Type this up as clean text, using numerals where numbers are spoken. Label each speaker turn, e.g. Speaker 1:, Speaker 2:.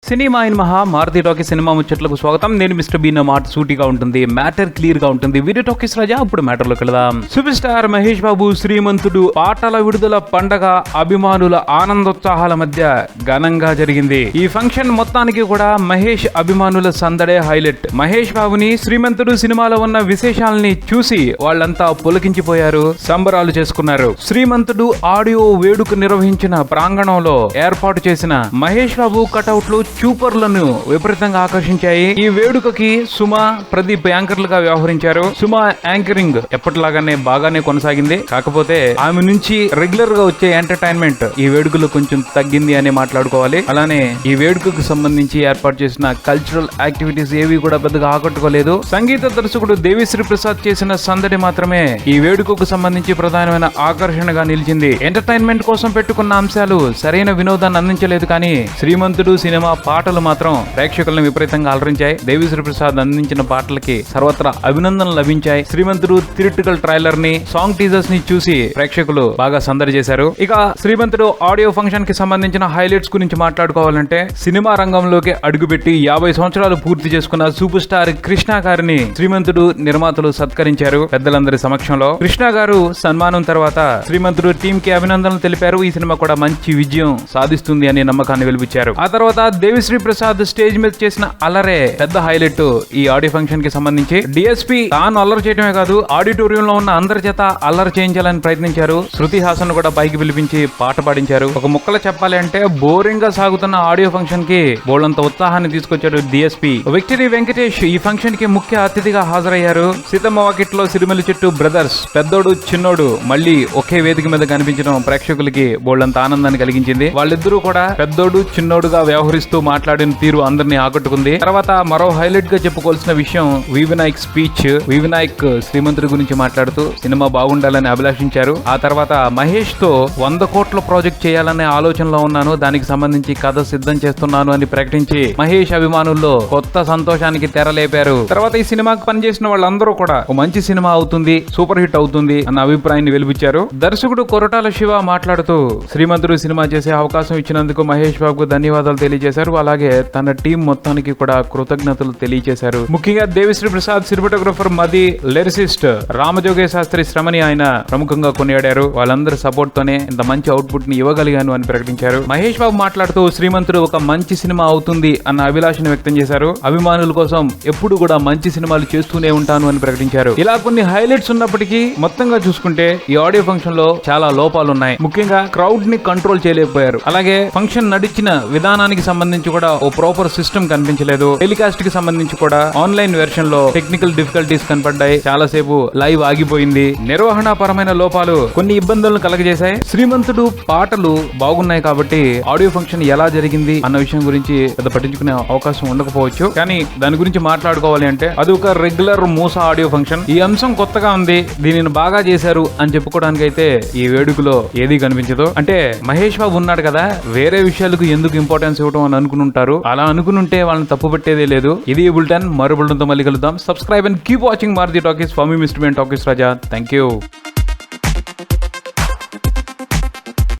Speaker 1: Cinema in మహా Maruti talkies cinema ముచ్చట్లకు స్వాగతం. నేను మిస్టర్ బీన్. మాట సూటిగా ఉంటుంది, మ్యాటర్ క్లియర్ గా ఉంటుంది. వీడియో టాకీస్ రాజా. ఇప్పుడు మ్యాటర్ లోకి వెళదాం. సూపర్ స్టార్ మహేష్ బాబు శ్రీమంతుడు పాటల విడుదల పండగ అభిమానుల ఆనందోత్సాహాల మధ్య ఘనంగా జరిగింది. ఈ ఫంక్షన్ మొత్తానికి కూడా మహేష్ అభిమానుల సందడే హైలైట్. మహేష్ బాబుని శ్రీమంతుడు సినిమాలో ఉన్న విశేషాలని చూసి వాళ్ళంతా పులకించిపోయారు, సంబరాలు చేసుకున్నారు. శ్రీమంతుడు ఆడియో వేడుక నిర్వహించిన ప్రాంగణంలో ఏర్పాటు చేసిన మహేష్ బాబు కటౌట్లు చూపర్లను విపరీతంగా ఆకర్షించాయి. ఈ వేడుకకి సుమ, ప్రదీప్ యాంకర్లుగా వ్యవహరించారు. సుమ యాంకరింగ్ ఎప్పటిలాగానే బాగానే కొనసాగింది. కాకపోతే ఆమె నుంచి రెగ్యులర్ గా వచ్చే ఎంటర్టైన్మెంట్ ఈ వేడుకలో కొంచెం తగ్గింది అని మాట్లాడుకోవాలి. అలానే ఈ వేడుకకు సంబంధించి ఏర్పాటు చేసిన కల్చరల్ యాక్టివిటీస్ ఏవి కూడా పెద్దగా ఆకట్టుకోలేదు. సంగీత దర్శకుడు దేవిశ్రీ ప్రసాద్ చేసిన సందడి మాత్రమే ఈ వేడుకకు సంబంధించి ప్రధానమైన ఆకర్షణగా నిలిచింది. ఎంటర్టైన్మెంట్ కోసం పెట్టుకున్న అంశాలు సరైన వినోదాన్ని అందించలేదు. కానీ శ్రీమంతుడు సినిమా పాటలు మాత్రం ప్రేక్షకులను విపరీతంగా అలరించాయి. దేవిశ్రీ ప్రసాద్ అందించిన పాటలకి సర్వత్రా అభినందనలు లభించాయి. శ్రీమంతుడు థియేట్రికల్ ట్రైలర్ ని, సాంగ్ టీజర్స్ ని చూసి ప్రేక్షకులు బాగా సందడి చేశారు. ఇక శ్రీమంతుడు ఆడియో ఫంక్షన్ కి సంబంధించిన హైలైట్స్ గురించి మాట్లాడుకోవాలంటే, సినిమా రంగంలోకి అడుగుపెట్టి 50 సంవత్సరాలు పూర్తి చేసుకున్న సూపర్ స్టార్ కృష్ణ గారిని శ్రీమంతుడు నిర్మాతలు సత్కరించారు పెద్దలందరి సమక్షంలో. కృష్ణ గారు సన్మానం తర్వాత శ్రీమంతుడు టీమ్ కి అభినందనలు తెలిపారు. ఈ సినిమా కూడా మంచి విజయం సాధిస్తుంది అనే నమ్మకాన్ని వెలిబుచ్చారు. ఆ తర్వాత దేవిశ్రీ ప్రసాద్ స్టేజ్ మీద చేసిన అల్లరే పెద్ద హైలైట్. ఈ ఆడియో ఫంక్షన్ కి సంబంధించి డిఎస్పీ తాను అల్లరి చేయడమే కాదు, ఆడిటోరియంలో ఉన్న అందరి చేత అల్లరి చేయించాలని ప్రయత్నించారు. శృతి హాసన్ కూడా పైకి పిలిపించి పాట పాడించారు. ఒక ముక్కలో చెప్పాలి అంటే, బోరింగ్ గా సాగుతున్న ఆడియో ఫంక్షన్ కి బోల్డంత ఉత్సాహాన్ని తీసుకొచ్చాడు డిఎస్పీ. విక్టరీ వెంకటేష్ ఈ ఫంక్షన్ కి ముఖ్య అతిథిగా హాజరయ్యారు. సీతమ్మ వాకిట్లో సిరిమల్లి చెట్టు బ్రదర్స్ పెద్దోడు చిన్నోడు మళ్ళీ ఒకే వేదిక మీద కనిపించడం ప్రేక్షకులకి బోల్డంత ఆనందాన్ని కలిగించింది. వాళ్ళిద్దరూ కూడా పెద్దోడు చిన్నోడుగా వ్యవహరిస్తూ మాట్లాడిన తీరు అందరినీ ఆకట్టుకుంది. తర్వాత మరో హైలైట్ గా చెప్పుకోవాల్సిన విషయం వినాయక్ స్పీచ్. వినాయక్ శ్రీమంతుడి గురించి మాట్లాడుతూ సినిమా బాగుండాలని అభిలాషించారు. ఆ తర్వాత మహేష్ తో 100 కోట్ల ప్రాజెక్ట్ చేయాలనే ఆలోచనలో ఉన్నాను, దానికి సంబంధించి కథ సిద్ధం చేస్తున్నాను అని ప్రకటించి మహేష్ అభిమానుల్లో కొత్త సంతోషానికి తెరలేపారు. తర్వాత ఈ సినిమాకి పనిచేసిన వాళ్ళందరూ కూడా ఒక మంచి సినిమా అవుతుంది, సూపర్ హిట్ అవుతుంది అన్న అభిప్రాయాన్ని వెలిబుచ్చారు. దర్శకుడు కొరటాల శివ మాట్లాడుతూ శ్రీమంతుడు సినిమా చేసే అవకాశం ఇచ్చినందుకు మహేష్ బాబుకు ధన్యవాదాలు తెలియజేశారు. అలాగే తన టీం మొత్తానికి కూడా కృతజ్ఞతలు తెలియజేశారు. ముఖ్యంగా దేవిశ్రీ ప్రసాద్, సినిమాటోగ్రఫర్ మది, లిరిసిస్ట్ రామజోగే శాస్త్రి శ్రమని ఆయన ప్రముఖంగా కొనియాడారు. వాళ్ళందరి సపోర్ట్ తోనే ఇంత మంచి అవుట్పుట్ ని ఇవ్వగలిగాను అని ప్రకటించారు. మహేష్ బాబు మాట్లాడుతూ శ్రీమంతుడు ఒక మంచి సినిమా అవుతుంది అన్న అభిలాషను వ్యక్తం చేశారు. అభిమానుల కోసం ఎప్పుడు కూడా మంచి సినిమాలు చేస్తూనే ఉంటాను అని ప్రకటించారు. ఇలా కొన్ని హైలైట్స్ ఉన్నప్పటికీ మొత్తంగా చూసుకుంటే ఈ ఆడియో ఫంక్షన్ లో చాలా లోపాలు ఉన్నాయి. ముఖ్యంగా క్రౌడ్ ని కంట్రోల్ చేయలేకపోయారు. అలాగే ఫంక్షన్ నడిచిన విధానానికి సంబంధించి కూడా ఓ ప్రాపర్ సిస్టమ్ కనిపించలేదు. టెలికాస్ట్ కి సంబంధించి కూడా ఆన్లైన్ వెర్షన్ లో టెక్నికల్ డిఫికల్టీస్ కనపడ్డాయి. చాలాసేపు లైవ్ ఆగిపోయింది. నిర్వహణ పరమైన లోపాలు కొన్ని ఇబ్బందులను కలగజేశాయి. శ్రీమంతుడు పాటలు బాగున్నాయి కాబట్టి ఆడియో ఫంక్షన్ ఎలా జరిగింది అన్న విషయం గురించి పెద్ద పట్టించుకునే అవకాశం ఉండకపోవచ్చు. కానీ దాని గురించి మాట్లాడుకోవాలి అంటే, అది ఒక రెగ్యులర్ మూస ఆడియో ఫంక్షన్. ఈ అంశం కొత్తగా ఉంది, దీనిని బాగా చేశారు అని చెప్పుకోవడానికి అయితే ఈ వేడుకలో ఏది కనిపించదు. అంటే మహేష్ బాబు ఉన్నాడు కదా, వేరే విషయాలకు ఎందుకు ఇంపార్టెన్స్ ఇవ్వడం అని అనుకుంటారు. అలా అనుకుంటే వాళ్ళని తప్పు పెట్టేదే లేదు. ఇది బులెటిన్. మరో బులెటిన్తో మళ్ళీ కలుద్దాం. Subscribe and keep watching Maruti talkies. For మీ mister Bean talkies Raja. Thank you.